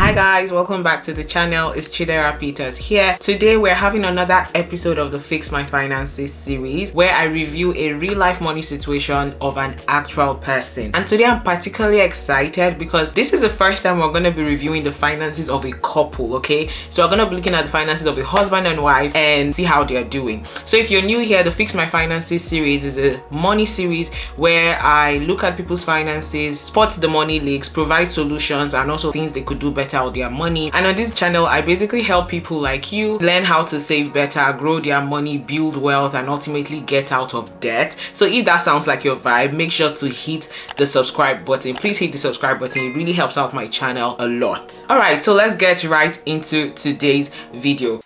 Hi guys, welcome back to the channel. It's Chidera Peters here. Today we're having another episode of the Fix My Finances series where I review a real life money situation of an actual person. And today I'm particularly excited because this is the first time we're going to be reviewing the finances of a couple, okay? So we're going to be looking at the finances of a husband and wife and see how they're doing. So if you're new here, the Fix My Finances series is a money series where I look at people's finances, spot the money leaks, provide solutions and also things they could do better with their money. And on this channel I basically help people like you learn how to save better, grow their money, build wealth and ultimately get out of debt. So if that sounds like your vibe, make sure to hit the subscribe button. Please hit the subscribe button. It really helps out my channel a lot. All right, so let's get right into today's video.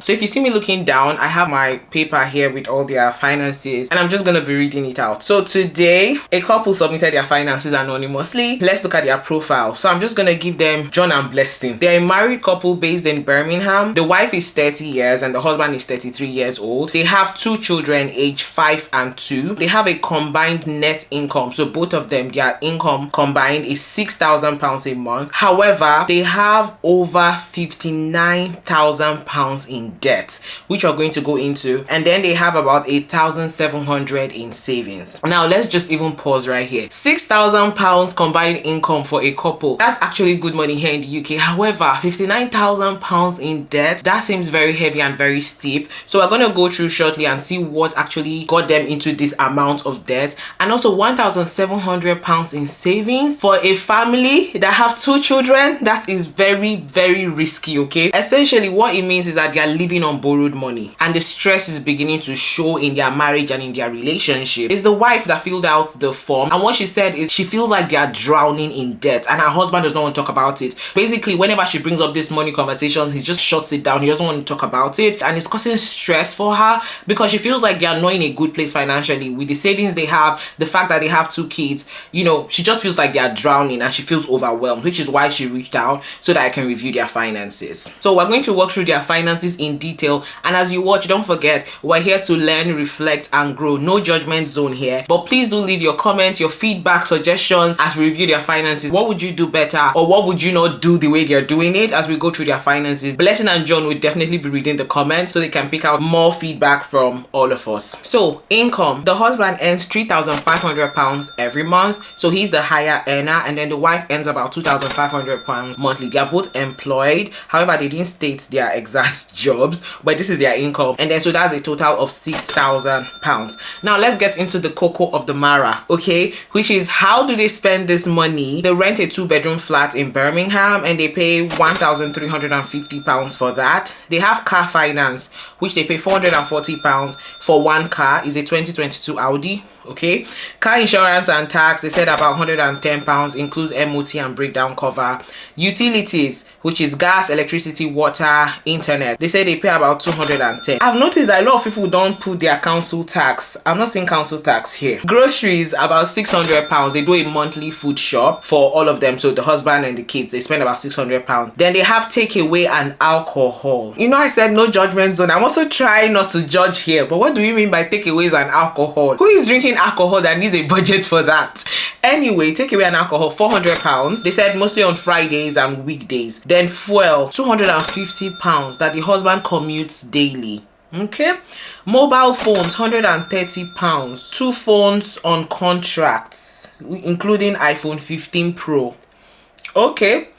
So if you see me looking down, I have my paper here with all their finances and I'm just going to be reading it out. So today, a couple submitted their finances anonymously. Let's look at their profile. So I'm just going to give them John and Blessing. They're a married couple based in Birmingham. The wife is 30 years and the husband is 33 years old. They have two children aged 5 and 2. They have a combined net income. So both of them, their income combined is £6,000 a month. However, they have over £59,000 in debt, which we're going to go into, and then they have about 8,700 in savings. Now let's just even pause right here. £6,000 combined income for a couple, that's actually good money here in the UK. However, £59,000 in debt, that seems very heavy and very steep. So we're going to go through shortly and see what actually got them into this amount of debt, and also £1,700 in savings for a family that have two children. That is very, very risky. Okay, essentially what it means is that they are living on borrowed money and the stress is beginning to show in their marriage and in their relationship. It's the wife that filled out the form, and what she said is she feels like they are drowning in debt and her husband does not want to talk about it. Basically, whenever she brings up this money conversation, he just shuts it down. He doesn't want to talk about it, and it's causing stress for her because she feels like they are not in a good place financially with the savings they have, the fact that they have two kids. You know, she just feels like they are drowning and she feels overwhelmed, which is why she reached out so that I can review their finances. So we're going to walk through their finances in detail, and as you watch, don't forget we're here to learn, reflect and grow. No judgment zone here, but please do leave your comments, your feedback, suggestions as we review their finances. What would you do better, or what would you not do the way they're doing it as we go through their finances? Blessing and John will definitely be reading the comments so they can pick out more feedback from all of us. So income, the husband earns £3,500 every month, so he's the higher earner, and then the wife earns about £2,500 monthly. They are both employed, however they didn't state their exact jobs, but this is their income, and then so that's a total of £6,000. Now let's get into the cocoa of the Mara, okay, which is how do they spend this money? They rent a 2-bedroom flat in Birmingham and they pay £1,350 for that. They have car finance, which they pay £440 for one car. Is a 2022 Audi. Okay, car insurance and tax, they said about £110, includes MOT and breakdown cover. Utilities, which is gas, electricity, water, internet, they say they pay about £210. I've noticed that a lot of people don't put their council tax. I'm not seeing council tax here. Groceries, about £600. They do a monthly food shop for all of them, so the husband and the kids, they spend about £600. Then they have takeaway and alcohol. You know, I said no judgment zone. I'm also trying not to judge here, but what do you mean by takeaways and alcohol? Who is drinking alcohol that needs a budget for that? Anyway, takeaway and alcohol, £400. They said mostly on Fridays and weekdays. Then fuel, £250 that the husband commutes daily. Okay, mobile phones, £130. 2 phones on contracts, including iPhone 15 Pro. Okay.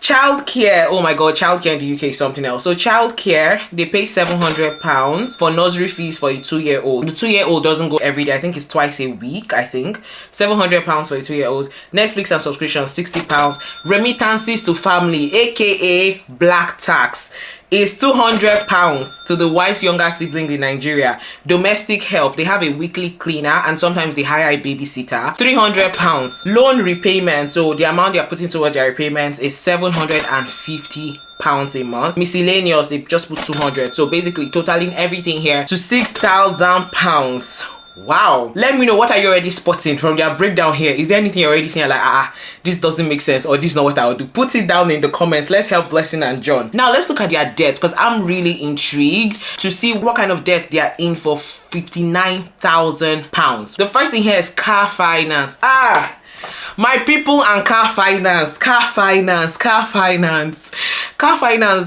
Childcare, oh my god, childcare in the UK is something else. So childcare, they pay £700 for nursery fees for a 2-year-old. The 2-year-old doesn't go every day. I think it's twice a week. I think £700 for a 2-year-old. Netflix and subscription, £60. Remittances to family, aka black tax, is £200 to the wife's younger siblings in Nigeria. Domestic help, they have a weekly cleaner and sometimes they hire a babysitter, £300. Loan repayment, so the amount they are putting towards their repayments is £750 a month. Miscellaneous, they just put 200, so basically totaling everything here to £6,000. Wow, let me know, what are you already spotting from their breakdown here? Is there anything you're already seeing like this doesn't make sense, or this is not what I would do? Put it down in the comments. Let's help Blessing and John. Now let's look at their debts, because I'm really intrigued to see what kind of debt they are in for £59,000. The first thing here is car finance. My people, and car finance,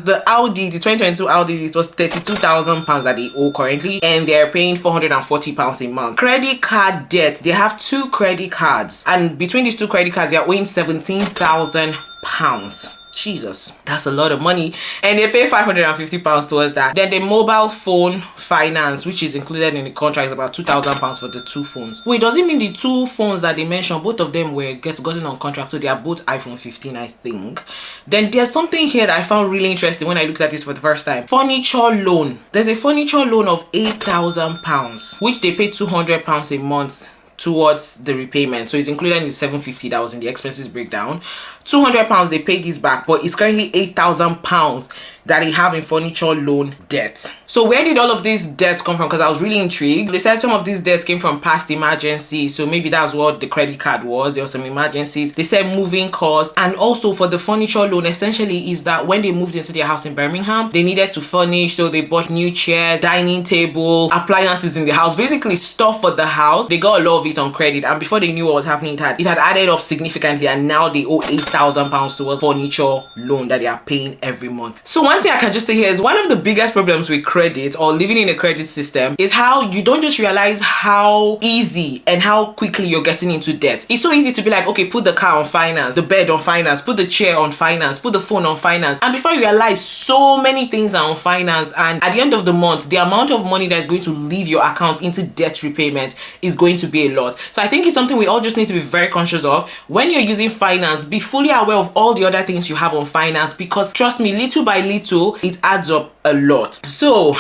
the Audi, the 2022 Audi, it was £32,000 that they owe currently, and they're paying £440 a month. Credit card debt, they have 2 credit cards, and between these 2 credit cards, they're owing £17,000. Jesus, that's a lot of money, and they pay £550 towards that. Then the mobile phone finance, which is included in the contract, is about £2,000 for the 2 phones. Wait, does it mean the 2 phones that they mentioned, both of them were gotten on contract, so they are both iPhone 15, I think? Then there's something here that I found really interesting when I looked at this for the first time. Furniture loan. There's a furniture loan of £8,000, which they pay £200 a month towards the repayment, so it's included in the £750 that was in the expenses breakdown. £200 they pay this back, but it's currently £8,000 that they have in furniture loan debt. So where did all of these debts come from? Because I was really intrigued. They said some of these debts came from past emergencies, so maybe that's what the credit card was. There were some emergencies. They said moving costs, and also for the furniture loan, essentially is that when they moved into their house in Birmingham, they needed to furnish, so they bought new chairs, dining table, appliances in the house, basically stuff for the house. They got a lot of it on credit, and before they knew what was happening, it had added up significantly, and now they owe £8,000 towards furniture loan that they are paying every month. So one thing I can just say here is one of the biggest problems with credit or living in a credit system is how you don't just realize how easy and how quickly you're getting into debt. It's so easy to be like, okay, put the car on finance, the bed on finance, put the chair on finance, put the phone on finance, and before you realize, so many things are on finance, and at the end of the month, the amount of money that is going to leave your account into debt repayment is going to be a lot. So I think it's something we all just need to be very conscious of. When you're using finance, be fully aware of all the other things you have on finance, because trust me, little by little, it adds up a lot. So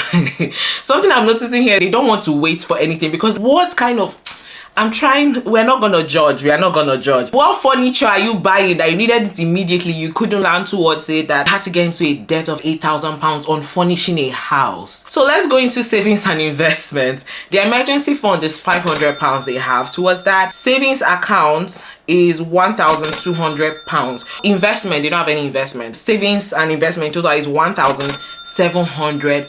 something I'm noticing here, they don't want to wait for anything, because what kind of... we're not gonna judge. What furniture are you buying that you needed it immediately, you couldn't learn towards it, that had to get into a debt of £8,000 on furnishing a house? So let's go into savings and investments. The emergency fund is £500 they have towards that. Savings account is £1,200. Investment, they don't have any investment. Savings and investment total is £1,700.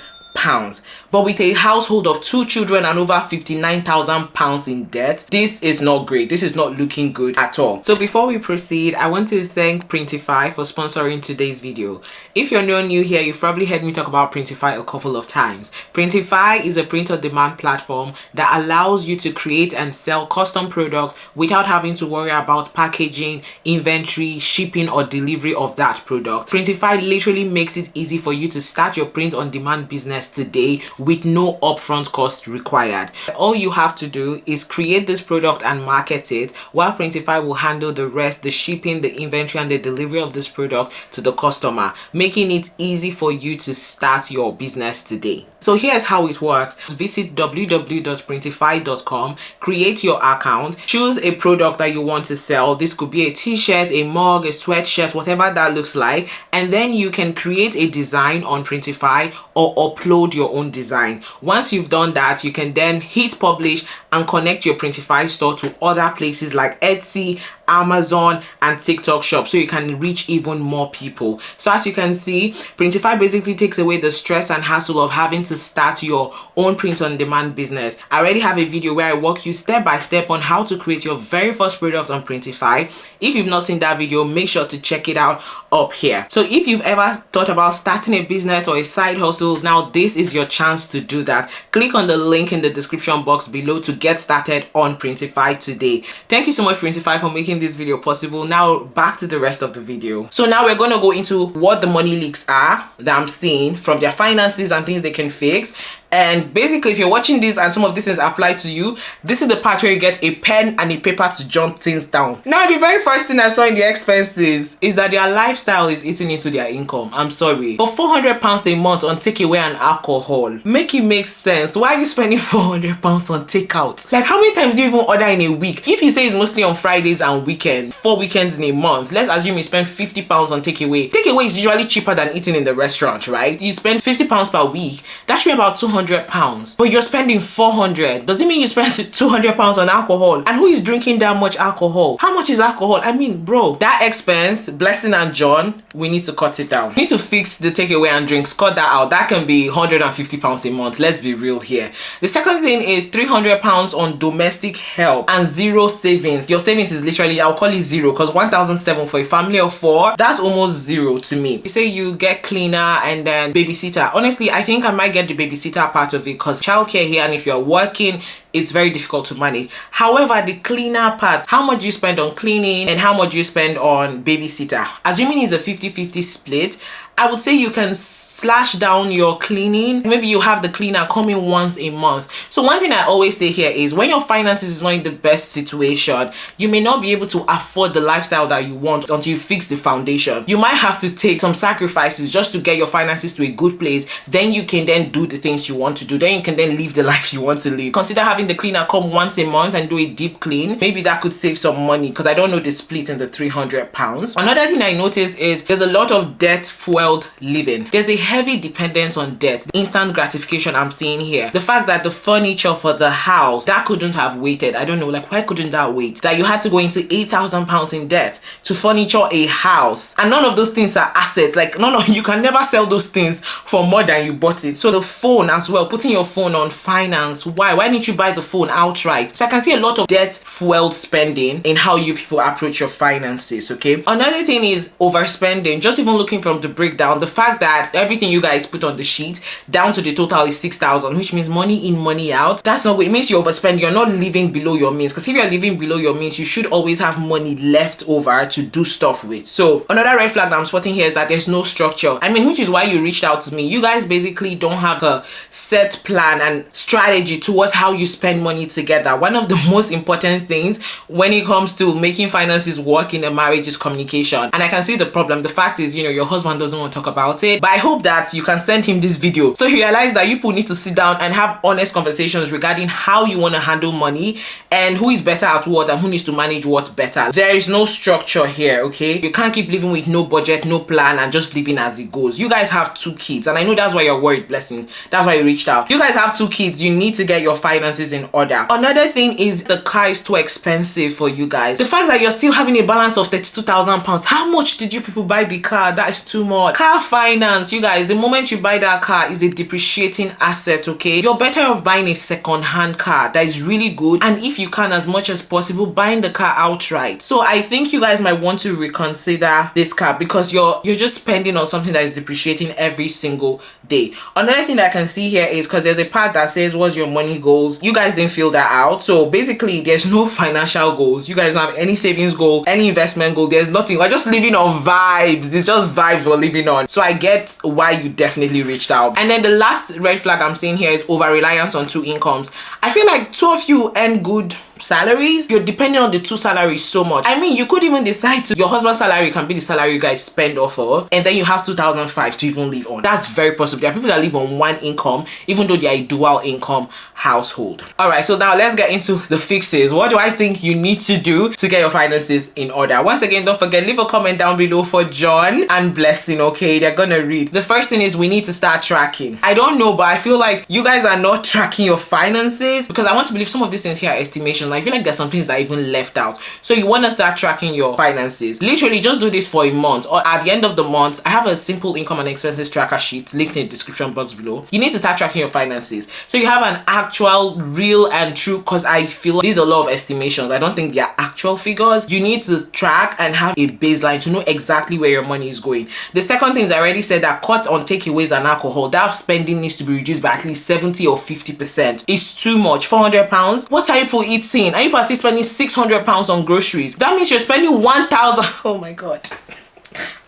But with a household of 2 children and over £59,000 in debt, this is not great. This is not looking good at all. So before we proceed, I want to thank Printify for sponsoring today's video. If you're not new here, you've probably heard me talk about Printify a couple of times. Printify is a print-on-demand platform that allows you to create and sell custom products without having to worry about packaging, inventory, shipping, or delivery of that product. Printify literally makes it easy for you to start your print-on-demand business today with no upfront cost required. All you have to do is create this product and market it, while Printify will handle the rest, the shipping, the inventory, and the delivery of this product to the customer, making it easy for you to start your business today. So here's how it works. Visit www.printify.com, create your account, choose a product that you want to sell. This could be a t-shirt, a mug, a sweatshirt, whatever that looks like, and then you can create a design on Printify or upload your own design. Once you've done that, you can then hit publish and connect your Printify store to other places like Etsy, Amazon, and TikTok shop, so you can reach even more people. So as you can see, Printify basically takes away the stress and hassle of having to start your own print-on-demand business. I already have a video where I walk you step by step on how to create your very first product on Printify. If you've not seen that video, make sure to check it out up here. So if you've ever thought about starting a business or a side hustle, now this is your chance to do that. Click on the link in the description box below to get started on Printify today. Thank you so much, Printify, for making this video possible. Now back to the rest of the video. So now we're going to go into what the money leaks are that I'm seeing from their finances and things they can fix. And basically, if you're watching this and some of these things apply to you, this is the part where you get a pen and a paper to jot things down. Now, the very first thing I saw in the expenses is that their lifestyle is eating into their income. I'm sorry. For £400 a month on takeaway and alcohol, make it make sense. Why are you spending £400 on takeout? Like, how many times do you even order in a week? If you say it's mostly on Fridays and weekends, 4 weekends in a month, let's assume you spend £50 on takeaway. Takeaway is usually cheaper than eating in the restaurant, right? You spend £50 per week. That should be about £200 £300, but you're spending 400. Does it mean you spend £200 on alcohol? And who is drinking that much alcohol? How much is alcohol? I mean, bro, that expense, Blessing and John, we need to cut it down. We need to fix the takeaway and drinks. Cut that out. That can be £150 a month. Let's be real here. The second thing is £300 on domestic help and zero savings. Your savings is literally, I'll call it zero, because 1,007 for a family of 4, that's almost zero to me. You say you get cleaner and then babysitter. Honestly, I think I might get the babysitter part of it, because childcare here, and if you're working, it's very difficult to manage. However, the cleaner part, how much you spend on cleaning and how much you spend on babysitter, assuming it's a 50-50 split, I would say you can slash down your cleaning. Maybe you have the cleaner coming once a month. So one thing I always say here is, when your finances is not in the best situation, you may not be able to afford the lifestyle that you want until you fix the foundation. You might have to take some sacrifices just to get your finances to a good place. Then you can then do the things you want to do. Then you can then live the life you want to live. Consider having the cleaner come once a month and do a deep clean. Maybe that could save some money, because I don't know the split in the £300. Another thing I noticed is there's a lot of debt fueled living. There's a heavy dependence on debt. Instant gratification I'm seeing here. The fact that the furniture for the house, that couldn't have waited. I don't know, like, why couldn't that wait? That you had to go into £8,000 in debt to furniture a house, and none of those things are assets. Like, no, you can never sell those things for more than you bought it. So the phone as well, putting your phone on finance. Why didn't you buy the phone outright? So I can see a lot of debt fueled spending in how you people approach your finances. Okay, another thing is overspending. Just even looking from the breakdown, the fact that everything you guys put on the sheet down to the total is 6,000, which means money in, money out. That's not good. It means you overspend. You're not living below your means, because if you're living below your means, you should always have money left over to do stuff with. So another red flag that I'm spotting here is that there's no structure. I mean, which is why you reached out to me. You guys basically don't have a set plan and strategy towards how you spend money together. One of the most important things when it comes to making finances work in a marriage is communication. And I can see the problem. The fact is, your husband doesn't want to talk about it, but I hope that you can send him this video so he realizes that you people need to sit down and have honest conversations regarding how you want to handle money and who is better at what and who needs to manage what better. There is no structure here, okay? You can't keep living with no budget, no plan, and just living as it goes. You guys have 2 kids, and I know that's why you're worried, Blessing. That's why you reached out. You guys have 2 kids. You need to get your finances in order. Another thing is the car is too expensive for you guys. The fact that you're still having a balance of £32,000. How much did you people buy the car? That is too much. Car finance, you guys, the moment you buy that car is a depreciating asset, okay? You're better off buying a second-hand car that is really good, and if you can, as much as possible, buying the car outright. So I think you guys might want to reconsider this car because you're just spending on something that is depreciating every single day. Another thing that I can see here is because there's a part that says what's your money goals. You guys didn't fill that out, so basically there's no financial goals. You guys don't have any savings goal, any investment goal. There's nothing. We're just living on vibes. It's just vibes we're living on. So I get why you definitely reached out. And then the last red flag I'm seeing here is over reliance on 2 incomes. I feel like 2 of you earn good salaries. You're depending on the 2 salaries so much. I mean, you could even decide to, your husband's salary can be the salary you guys spend off of, and then you have 2,500 to even live on. That's very possible. There are people that live on 1 income even though they are a dual income household. All right, so now let's get into the fixes. What do I think you need to do to get your finances in order? Once again, don't forget, leave a comment down below for John and Blessing, okay? They're gonna read. The first thing is we need to start tracking. I don't know, but I feel like you guys are not tracking your finances, because I want to believe some of these things here are estimations. I feel like there's some things that are even left out. So you want to start tracking your finances. Literally just do this for a month, or at the end of the month. I have a simple income and expenses tracker sheet linked in the description box below. You need to start tracking your finances so you have an actual, real and true, because I feel like these are a lot of estimations. I don't think they are actual figures. You need to track and have a baseline to know exactly where your money is going. The second thing is, I already said that cut on takeaways and alcohol. That spending needs to be reduced by at least 70 or 50%. It's too much. £400. What are you people eating? Are you still spending £600 on groceries? That means you're spending 1,000. Oh my god.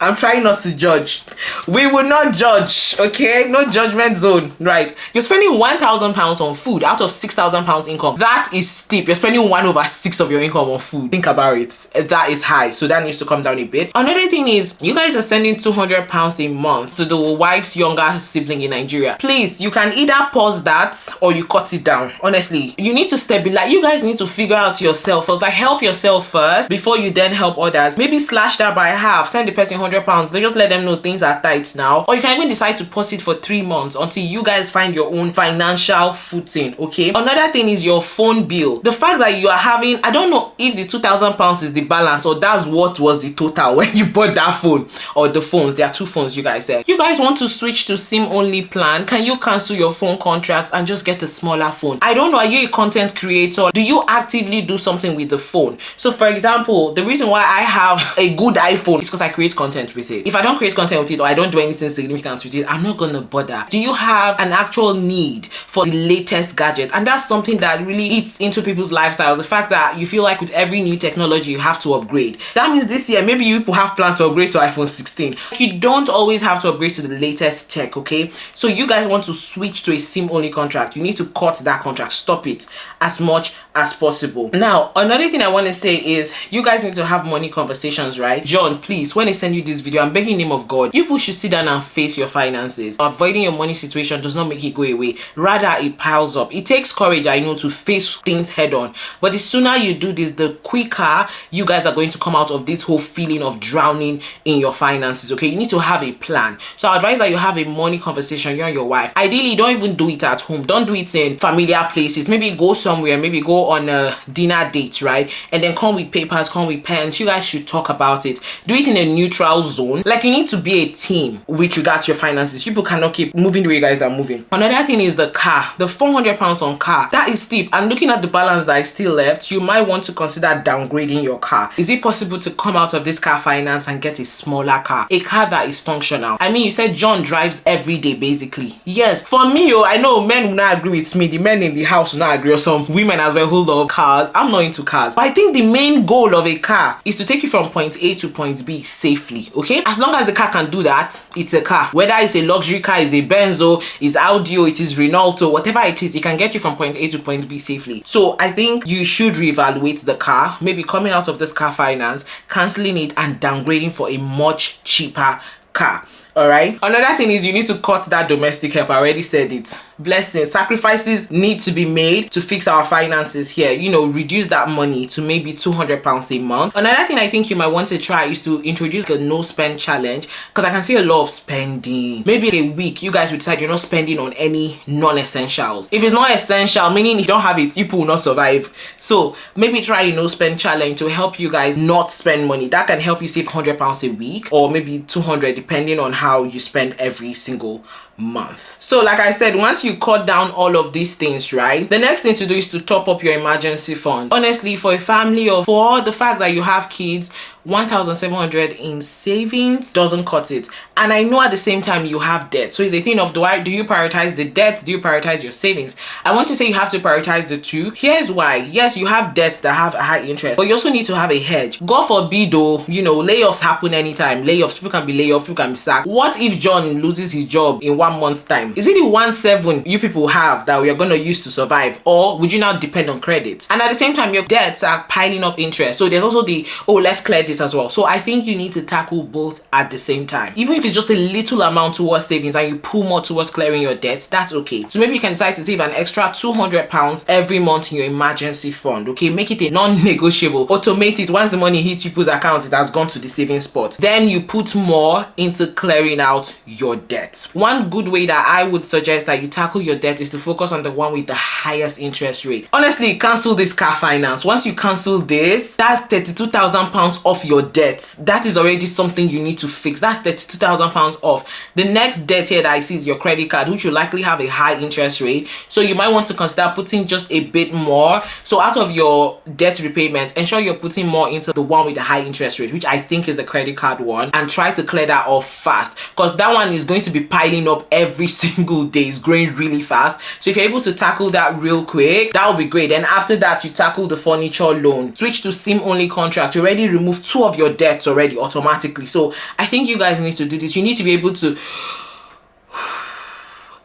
I'm trying not to judge. We will not judge, okay? No judgment zone, right? You're spending £1,000 on food out of £6,000 income. That is steep. You're spending 1/6 of your income on food. Think about it. That is high, so that needs to come down a bit. Another thing is, you guys are sending £200 a month to the wife's younger sibling in Nigeria. Please, you can either pause that or you cut it down. Honestly, you need to stabilize. You guys need to figure out yourself first. Like, help yourself first before you then help others. Maybe slash that by half. Send the person £100 £100, they just let them know things are tight now. Or you can even decide to pause it for 3 months until you guys find your own financial footing. Okay, another thing is your phone bill. The fact that you are having, I don't know if the £2,000 is the balance or that's what was the total when you bought that phone or the phones. There are 2 phones you guys said. You guys want to switch to SIM only plan. Can you cancel your phone contracts and just get a smaller phone? I don't know, are you a content creator? Do you actively do something with the phone? So for example, the reason why I have a good iPhone is because I create content with it. If I don't create content with it or I don't do anything significant with it, I'm not gonna bother. Do you have an actual need for the latest gadget? And that's something that really eats into people's lifestyles. The fact that you feel like with every new technology you have to upgrade. That means this year maybe you people have planned to upgrade to iPhone 16. You don't always have to upgrade to the latest tech, okay? So you guys want to switch to a SIM only contract. You need to cut that contract, stop it as much as possible. Now, another thing I want to say is you guys need to have money conversations, right? John, please, when I send you this video, I'm begging in the name of God, you people should sit down and face your finances. Avoiding your money situation does not make it go away. Rather, it piles up. It takes courage, I know, to face things head on. But the sooner you do this, the quicker you guys are going to come out of this whole feeling of drowning in your finances, okay? You need to have a plan. So I advise that you have a money conversation, you and your wife. Ideally, don't even do it at home. Don't do it in familiar places. Maybe go somewhere, maybe go on a dinner date, right? And then come with papers, come with pens. You guys should talk about it. Do it in a neutral zone. Like, you need to be a team with regards to your finances. People cannot keep moving the way you guys are moving. Another thing is the car. The £400 on car. That is steep. And looking at the balance that is still left, you might want to consider downgrading your car. Is it possible to come out of this car finance and get a smaller car? A car that is functional. I mean, you said John drives every day, basically. Yes. For me, I know men will not agree with me. The men in the house will not agree, or some women as well who love cars. I'm not into cars. But I think the main goal of a car is to take you from point A to point B safely, okay? As long as the car can do that, it's a car. Whether it's a luxury car, it's a Benzo, it's Audio, it is Renault, whatever it is, it can get you from point A to point B safely. So I think you should reevaluate the car, maybe coming out of this car finance, cancelling it and downgrading for a much cheaper car. All right, another thing is you need to cut that domestic help. I already said it. Blessings, sacrifices need to be made to fix our finances here. You know, reduce that money to maybe £200 a month. Another thing I think you might want to try is to introduce a no spend challenge, because I can see a lot of spending. Maybe a week you guys will decide you're not spending on any non-essentials. If it's not essential, meaning you don't have it, you will not survive. So maybe try a no spend challenge to help you guys not spend money. That can help you save £100 a week, or maybe 200 depending on how you spend every single month. So like I said, once you cut down all of these things, right, the next thing to do is to top up your emergency fund. Honestly, for a family of 4, the fact that you have kids, 1,700 in savings doesn't cut it. And I know at the same time you have debt. So it's a thing of, do you prioritize the debt? Do you prioritize your savings? I want to say you have to prioritize the two. Here's why. Yes, you have debts that have a high interest, but you also need to have a hedge. God forbid though, you know, layoffs happen anytime. Layoffs, people can be laid off, people can be sacked. What if John loses his job in 1 month's time? Is it the 1.7 you people have that we are going to use to survive, or would you now depend on credit? And at the same time, your debts are piling up interest. So there's also the, oh, let's clear this as well. So I think you need to tackle both at the same time. Even if it's just a little amount towards savings and you pull more towards clearing your debts, that's okay. So maybe you can decide to save an extra £200 every month in your emergency fund. Okay, make it a non-negotiable. Automate it. Once the money hits people's account, it has gone to the savings spot. Then you put more into clearing out your debt. One good way that I would suggest that you tackle your debt is to focus on the one with the highest interest rate. Honestly, cancel this car finance. Once you cancel this, that's £32,000 off your debt. That is already something you need to fix. That's £32,000 off. The next debt here that I see is your credit card, which will likely have a high interest rate. So you might want to consider putting just a bit more. So out of your debt repayment, ensure you're putting more into the one with the high interest rate, which I think is the credit card one, and try to clear that off fast, because that one is going to be piling up every single day. It's growing really fast. So if you're able to tackle that real quick, that would be great. Then after that, you tackle the furniture loan, switch to SIM only contract. You already remove 2 of your debts already automatically. So I think you guys need to do this. You need to be able to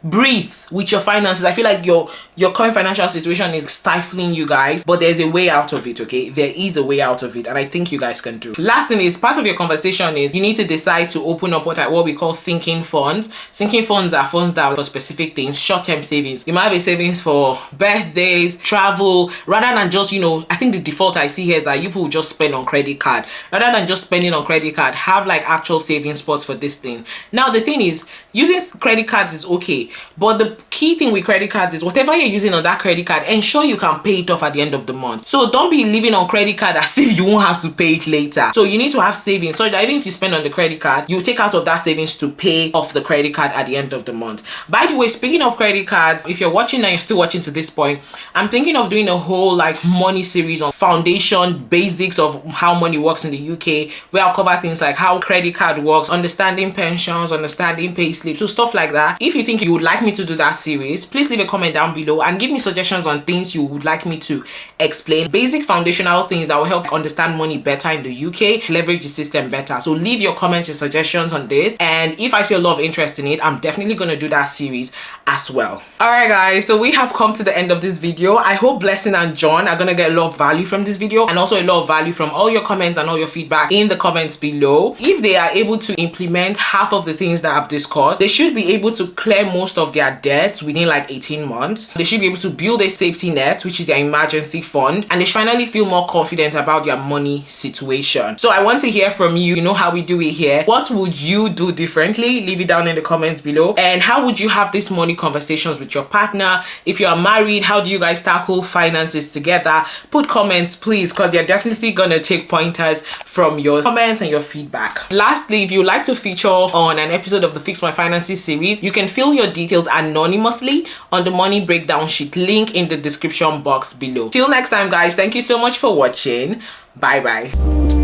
breathe with your finances. I feel like your current financial situation is stifling you guys, but there's a way out of it. Okay, there is a way out of it, and I think you guys can do. Last thing is, part of your conversation is you need to decide to open up what we call sinking funds. Sinking funds are funds that are for specific things, short-term savings. You might have a savings for birthdays, travel, rather than just, you know, I think the default I see here is that you people just spend on credit card. Rather than just spending on credit card, have like actual saving spots for this thing. Now the thing is, using credit cards is okay, but the key thing with credit cards is whatever you're using on that credit card, ensure you can pay it off at the end of the month. So don't be living on credit card as if you won't have to pay it later. So you need to have savings so that even if you spend on the credit card, you take out of that savings to pay off the credit card at the end of the month. By the way, speaking of credit cards, if you're watching and you're still watching to this point, I'm thinking of doing a whole like money series on foundation basics of how money works in the UK, where I'll cover things like how credit card works, understanding pensions, understanding pay slips, so stuff like that. If you think you would like me to do that series, please leave a comment down below and give me suggestions on things you would like me to explain, basic foundational things that will help understand money better in the UK, leverage the system better. So leave your comments, your suggestions on this, and if I see a lot of interest in it, I'm definitely going to do that series as well. All right guys, so we have come to the end of this video. I hope Blessing and John are going to get a lot of value from this video, and also a lot of value from all your comments and all your feedback in the comments below. If they are able to implement half of the things that I've discussed, they should be able to clear most of their debts within like 18 months. They should be able to build a safety net, which is their emergency fund, and they should finally feel more confident about their money situation. So I want to hear from you. You know how we do it here. What would you do differently? Leave it down in the comments below. And how would you have these money conversations with your partner? If you are married, how do you guys tackle finances together? Put comments please, because they're definitely gonna take pointers from your comments and your feedback. Lastly, if you would like to feature on an episode of the Fix My Finances series, you can fill your details anonymously on the money breakdown sheet link in the description box below. Till next time guys, thank you so much for watching. Bye bye.